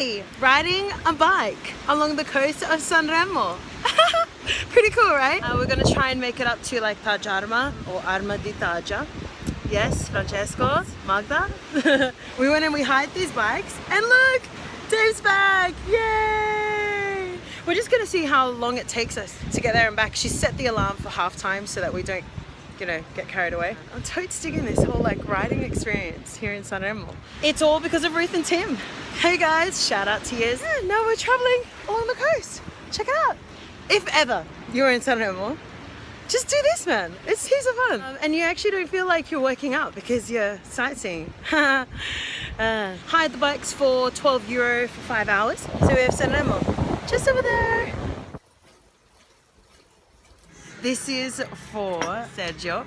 Italy, riding a bike along the coast of Sanremo. Pretty cool, right? We're gonna try and make it up to like Tajarma or Arma di Taja. Yes, Francesco, Magda. We went and we hired these bikes, and look, Dave's back! Yay! We're just gonna see how long it takes us to get there and back. She set the alarm for halftime so that we don't, you know, get carried away. I'm totes digging this whole like riding experience here in Sanremo. It's all because of Ruth and Tim. Hey guys, shout out to you. Yeah, now we're traveling along the coast. Check it out. If ever you're in Sanremo, just do this, man. It's heaps of fun. And you actually don't feel like you're working out because you're sightseeing. Hired the bikes for €12 for 5 hours. So we have Sanremo just over there. This is for Sergio.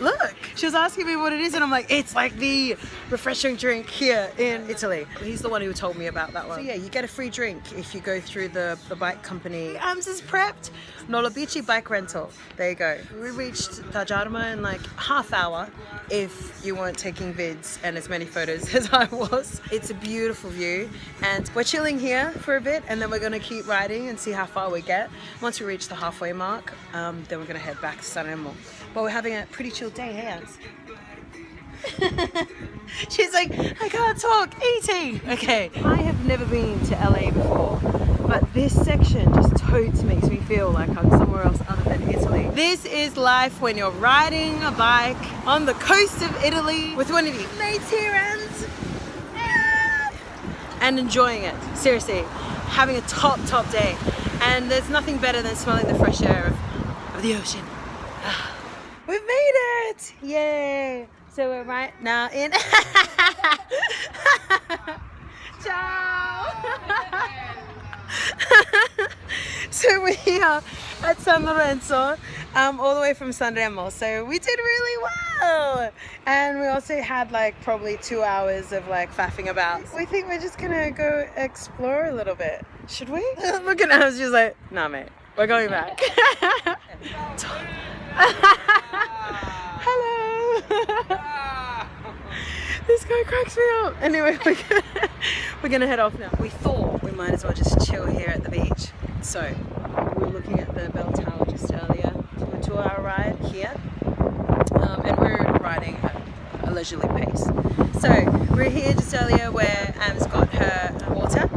Look, she was asking me what it is, and I'm like, it's like the refreshing drink here in Italy. He's the one who told me about that one. So yeah, you get a free drink if you go through the bike company. Ams is prepped. Nolobici bike rental. There you go. We reached Tajarma in like half hour if you weren't taking vids and as many photos as I was. It's a beautiful view, and we're chilling here for a bit, and then we're gonna keep riding and see how far we get. Once we reach the halfway mark, then we're gonna head back to Sanremo. But we're having a pretty chill day, hey Ams? She's like, I can't talk, eating. Okay, I have never been to LA before, but this section just totes makes me feel like I'm somewhere else other than Italy. This is life when you're riding a bike on the coast of Italy with one of your mates here, and enjoying it. Seriously, having a top day. And there's nothing better than smelling the fresh air of the ocean. We've made it! Yay! So we're right now in... Ciao! So we are at San Lorenzo, all the way from Sanremo. So we did really well! And we also had like probably 2 hours of like faffing about. We think we're just gonna go explore a little bit. Should we? Look at us, she's like, nah mate, we're going back. Hello. This guy cracks me up. Anyway, we're gonna head off now. We thought we might as well just chill here at the beach. So we were looking at the bell tower just earlier. A 2-hour ride here, and we're riding at a leisurely pace. So we're here just earlier where Am's got her water,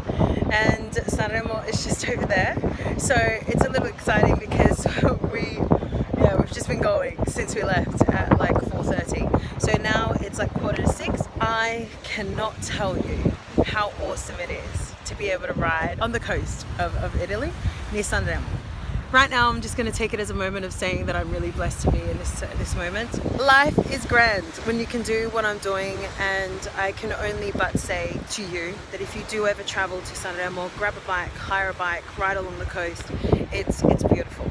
and Sanremo is just over there. So it's a little exciting because we've just been going since we left at like 4:30. So now it's like 5:45. I cannot tell you how awesome it is to be able to ride on the coast of Italy near Sanremo. Right now I'm just going to take it as a moment of saying that I'm really blessed to be in this moment. Life is grand when you can do what I'm doing, and I can only but say to you that if you do ever travel to Sanremo, grab a bike, hire a bike, ride along the coast. It's beautiful.